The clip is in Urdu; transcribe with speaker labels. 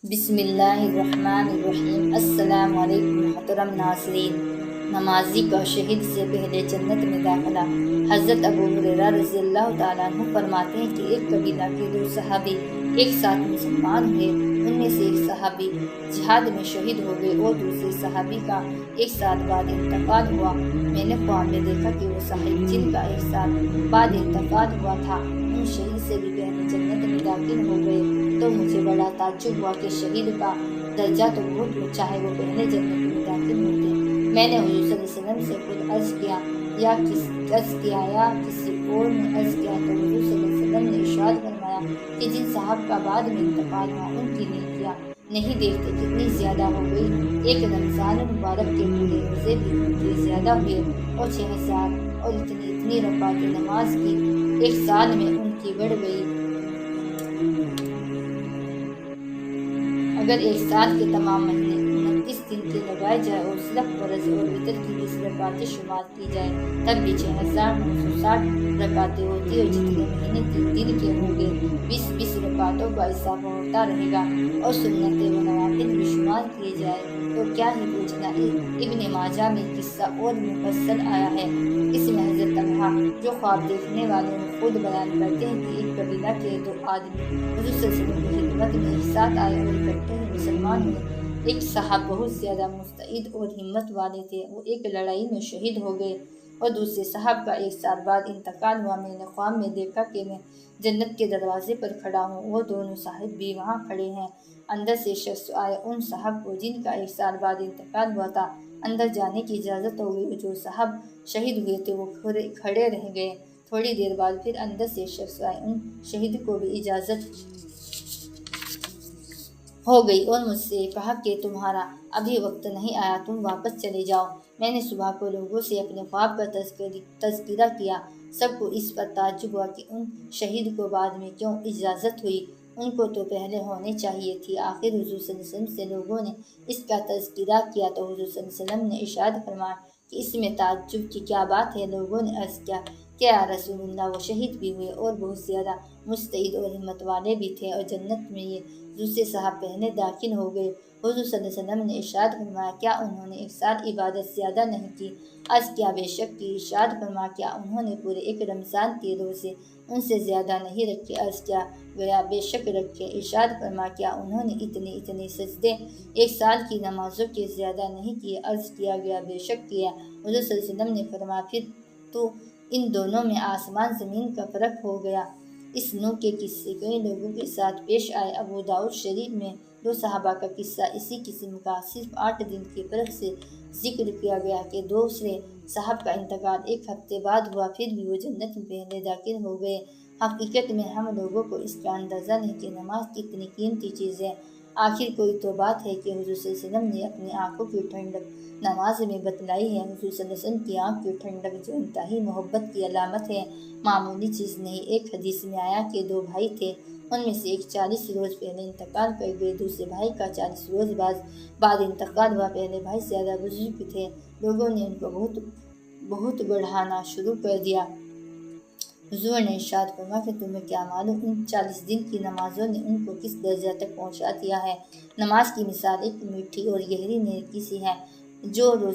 Speaker 1: بسم اللہ الرحمن الرحیم۔ السلام علیکم محترم ناظرین۔ نمازی کا شہید سے پہلے جنت میں داخلہ۔ حضرت ابو ہریرہ رضی اللہ تعالیٰ عنہ فرماتے ہیں کہ ایک قبیلہ کے دو صحابی ایک ساتھ مسلمان ہوئے۔ ان میں سے ایک صحابی جہاد میں شہید ہو گئے اور دوسرے صحابی کا ایک سال بعد انتقال ہوا۔ میں نے خواب میں دیکھا کہ وہ صاحب جن کا ایک سال بعد انتقال ہوا تھا ان شہید سے بھی پہلے جنت میں داخل ہو گئے، تو مجھے بڑا تعجب ہوا کہ شہید کا درجہ تو بہت اونچا ہے، وہ پہلے جنت میں داخل ہوتے۔ میں نے حضور صلی اللہ علیہ وسلم سے خود عرض کیا یا کسی اور نے عرض کیا، تو حضور صلی اللہ علیہ وسلم نے ارشاد فرمایا کہ جن صاحب کا بعد میں انتقال ہوا ان کی نیکیاں نہیں دیکھتے کتنی زیادہ ہو گئی۔ ایک رمضان مبارک کے پورے روزے بھی ان کے زیادہ ہوئے اور 6000 اور اتنی رکعتیں نماز کی ایک سال میں ان کی بڑھ گئی۔ اگر ایک سال کے تمام مہینے 29 دن کے لگائے جائے اور صرف فرض اور وتر کی 20 رکعتیں شمار کی جائے تب بھی 6960 رکعتیں ہوتی اور جتنے مہینے 3 دن کے ہوں گے 20 رکعتوں کا اضافہ ہوتا رہے گا اور سنتیں و نوافل بھی شمار کیے جائے تو کیا ہی پوچھنا۔ ابن ماجہ میں قصہ اور مفصل آیا ہے۔ اس میں حضرت طلحہ جو خواب دیکھنے والے ہیں خود بیان کرتے ہیں کہ ایک قبیلہ کے دو آدمی حضور صلی اللہ علیہ وسلم کی خدمت میں ایک ساتھ آئے اور اکٹھے ہی مسلمان ہوئے۔ ایک صاحب بہت زیادہ مستعد اور ہمت والے تھے، وہ ایک لڑائی میں شہید ہو گئے اور دوسرے صاحب کا ایک سال بعد انتقال ہوا۔ میں نے خواب میں دیکھا کہ میں جنت کے دروازے پر کھڑا ہوں، وہ دونوں صاحب بھی وہاں کھڑے ہیں۔ اندر سے شخص آئے، ان صاحب کو جن کا ایک سال بعد انتقال ہوا تھا اندر جانے کی اجازت ہو گئی۔ جو صاحب شہید ہوئے تھے وہ کھڑے رہ گئے۔ تھوڑی دیر بعد پھر اندر سے شخص آئے، ان شہید کو بھی اجازت ہو گئی اور مجھ سے کہا کہ تمہارا ابھی وقت نہیں آیا، تم واپس چلے جاؤ۔ میں نے صبح کو لوگوں سے اپنے خواب کا تذکرہ کیا۔ سب کو اس پر تعجب ہوا کہ ان شہید کو بعد میں کیوں اجازت ہوئی، ان کو تو پہلے ہونی چاہیے تھی۔ آخر حضور صلی اللہ علیہ وسلم سے لوگوں نے اس کا تذکرہ کیا تو حضور صلی اللہ علیہ وسلم نے ارشاد فرمایا کہ اس میں تعجب کی کیا بات ہے؟ لوگوں نے عرض کیا کہ یا رسول اللہ، وہ شہید بھی ہوئے اور بہت زیادہ مستعد اور ہمت والے بھی تھے اور جنت میں یہ دوسرے صاحب پہلے داخل ہو گئے۔ حضور صلی اللہ علیہ وسلم نے ارشاد فرمایا کیا انہوں نے ایک سال عبادت زیادہ نہیں کی؟ عرض کیا بے شک کی۔ ارشاد فرمایا کیا انہوں نے پورے ایک رمضان کے روزے ان سے زیادہ نہیں رکھے؟ عرض کیا گیا بے شک رکھے۔ ارشاد فرمایا کیا انہوں نے اتنے سجدے ایک سال کی نمازوں کے زیادہ نہیں کیے؟ عرض کیا گیا بے شک کیا۔ حضور صلی اللہ علیہ وسلم نے فرمایا پھر تو ان دونوں میں آسمان زمین کا فرق ہو گیا۔ اس نوع کے قصے کئی لوگوں کے ساتھ پیش آئے۔ ابو داؤد شریف میں دو صحابہ کا قصہ اسی قسم کا صرف 8 دن کے فرق سے ذکر کیا گیا کہ دوسرے صاحب کا انتقال ایک ہفتے بعد ہوا، پھر بھی وہ جنت میں پہلے داخل ہو گئے۔ حقیقت میں ہم لوگوں کو اس کا اندازہ نہیں کہ نماز کتنی قیمتی چیز ہے۔ آخر کوئی تو بات ہے کہ حضور صلی اللہ علیہ وسلم نے اپنی آنکھوں کی ٹھنڈک نماز میں بتلائی ہے۔ حضور صلی اللہ علیہ وسلم کی آنکھ کی ٹھنڈک جو انتہائی محبت کی علامت ہے، معمولی چیز نہیں۔ ایک حدیث میں آیا کہ 2 بھائی تھے، ان میں سے ایک 40 روز پہلے انتقال کر گئے، دوسرے بھائی کا 40 روز بعد انتقال ہوا۔ پہلے بھائی زیادہ بزرگ تھے، لوگوں نے ان کو بہت بڑھانا شروع کر دیا۔ حضور نے ارشاد فرمایا کہ تمہیں کیا معلوم ان 40 دن کی نمازوں نے ان کو کس درجہ تک پہنچا دیا ہے؟ نماز کی مثال ایک میٹھی اور گہری نیکی سی ہے۔ جو روز